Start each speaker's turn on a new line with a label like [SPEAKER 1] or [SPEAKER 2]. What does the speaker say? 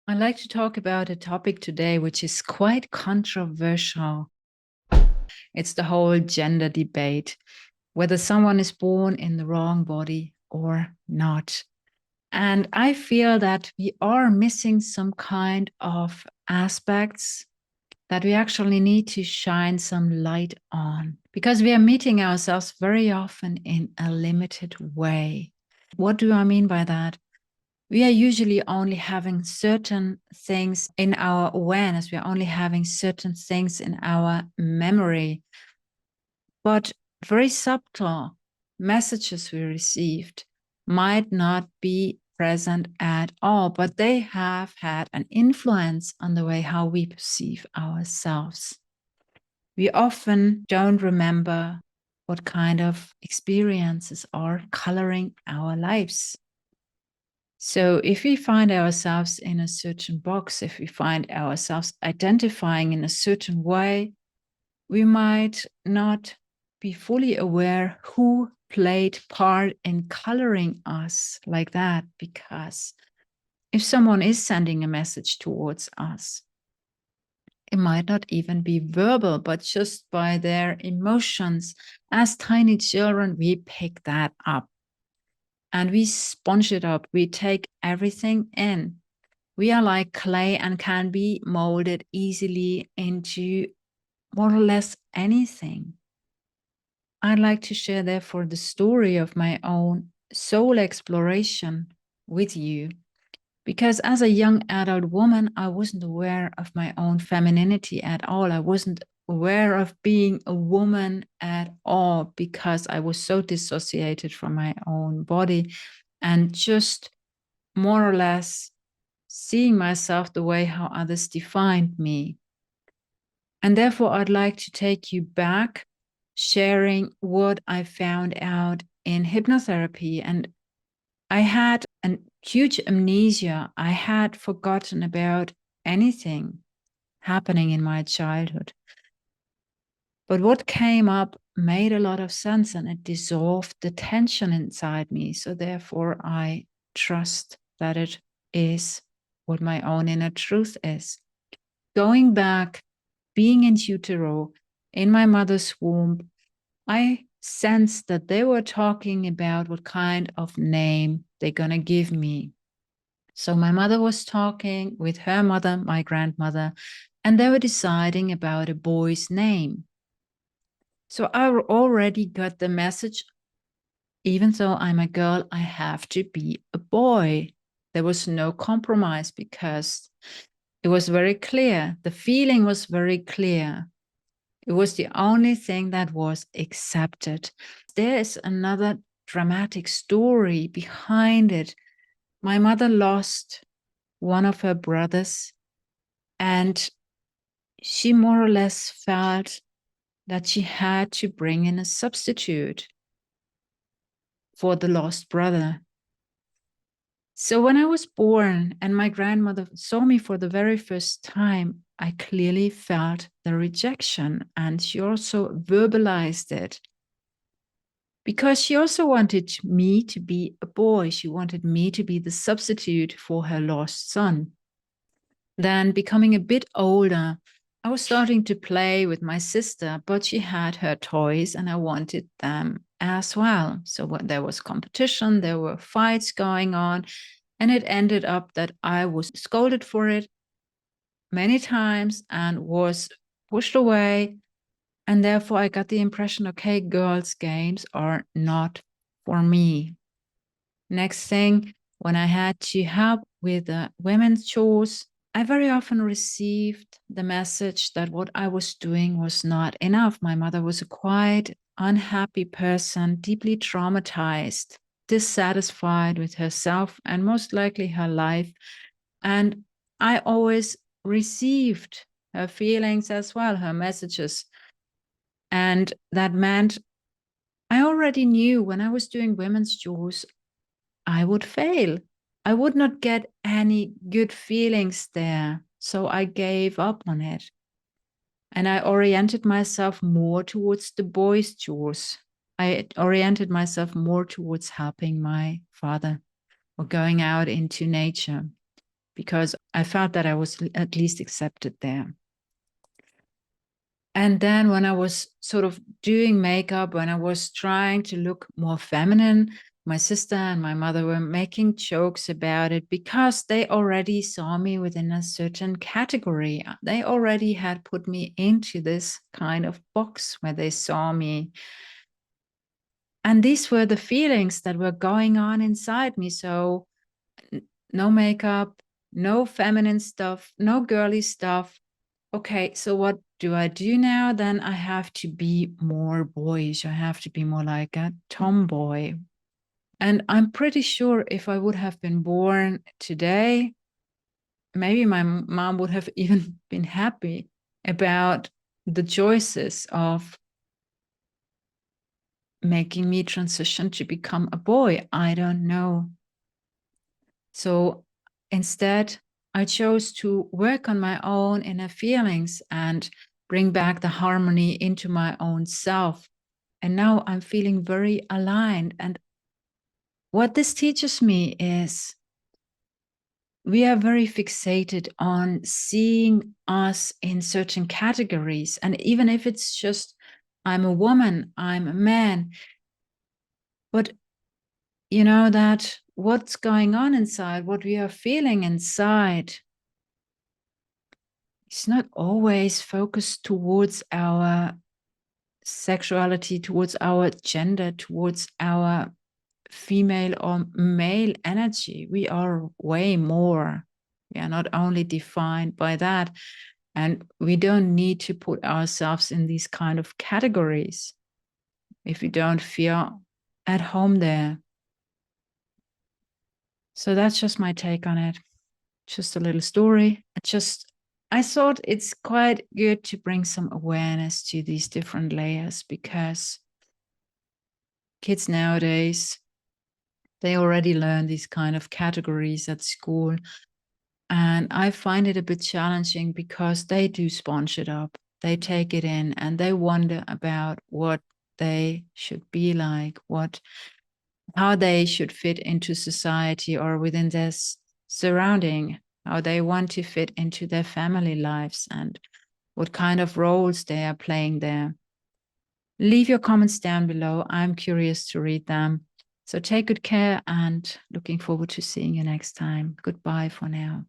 [SPEAKER 1] I'd like to talk about a topic today which is quite controversial. It's the whole gender debate, whether someone is born in the wrong body or not. And I feel that we are missing some kind of aspects that we actually need to shine some light on because we are meeting ourselves very often in a limited way. What do I mean by that? We are usually only having certain things in our awareness. We are only having certain things in our memory. But very subtle messages we received might not be present at all, but they have had an influence on the way how we perceive ourselves. We often don't remember what kind of experiences are coloring our lives. So if we find ourselves in a certain box, if we find ourselves identifying in a certain way, we might not be fully aware who played part in coloring us like that. Because if someone is sending a message towards us, it might not even be verbal, but just by their emotions. As tiny children, we pick that up and we sponge it up. We take everything in. We are like clay and can be molded easily into more or less anything. I'd like to share, therefore, the story of my own soul exploration with you. Because as a young adult woman, I wasn't aware of my own femininity at all. I wasn't aware of being a woman at all because I was so dissociated from my own body and just more or less seeing myself the way how others defined me. And therefore, I'd like to take you back, sharing what I found out in hypnotherapy. And I had a huge amnesia. I had forgotten about anything happening in my childhood. But what came up made a lot of sense and it dissolved the tension inside me. So therefore, I trust that it is what my own inner truth is. Going back, being in utero, in my mother's womb, I sensed that they were talking about what kind of name they're going to give me. So my mother was talking with her mother, my grandmother, and they were deciding about a boy's name. So I already got the message, even though I'm a girl, I have to be a boy. There was no compromise because it was very clear. The feeling was very clear. It was the only thing that was accepted. There is another dramatic story behind it. My mother lost one of her brothers, and she more or less felt that she had to bring in a substitute for the lost brother. So when I was born and my grandmother saw me for the very first time, I clearly felt the rejection, and she also verbalized it. Because she also wanted me to be a boy. She wanted me to be the substitute for her lost son. Then, becoming a bit older, I was starting to play with my sister, but she had her toys and I wanted them as well. So when there was competition, there were fights going on, and it ended up that I was scolded for it many times and was pushed away. And therefore, I got the impression, okay, girls' games are not for me. Next thing, when I had to help with women's chores, I very often received the message that what I was doing was not enough. My mother was a quite unhappy person, deeply traumatized, dissatisfied with herself and most likely her life. And I always received her feelings as well, her messages. And that meant I already knew when I was doing women's chores, I would fail. I would not get any good feelings there. So I gave up on it. And I oriented myself more towards the boys' chores. I oriented myself more towards helping my father or going out into nature because I felt that I was at least accepted there. And then when I was sort of doing makeup, when I was trying to look more feminine, my sister and my mother were making jokes about it because they already saw me within a certain category. They already had put me into this kind of box where they saw me. And these were the feelings that were going on inside me. So no makeup, no feminine stuff, no girly stuff. Okay, so what do I do now? Then I have to be more boyish. I have to be more like a tomboy. And I'm pretty sure if I would have been born today, maybe my mom would have even been happy about the choices of making me transition to become a boy. I don't know. So instead, I chose to work on my own inner feelings and bring back the harmony into my own self. And now I'm feeling very aligned. And what this teaches me is we are very fixated on seeing us in certain categories. And even if it's just, I'm a woman, I'm a man, but you know that what's going on inside, what we are feeling inside, it's not always focused towards our sexuality, towards our gender, towards our female or male energy. We are way more. We are not only defined by that. And we don't need to put ourselves in these kind of categories if we don't feel at home there. So that's just my take on it. Just a little story. I thought it's quite good to bring some awareness to these different layers because kids nowadays, they already learn these kind of categories at school. And I find it a bit challenging because they do sponge it up. They take it in and they wonder about what they should be like, how they should fit into society or within their surrounding, how they want to fit into their family lives and what kind of roles they are playing there. Leave your comments down below. I'm curious to read them. So take good care and looking forward to seeing you next time. Goodbye for now.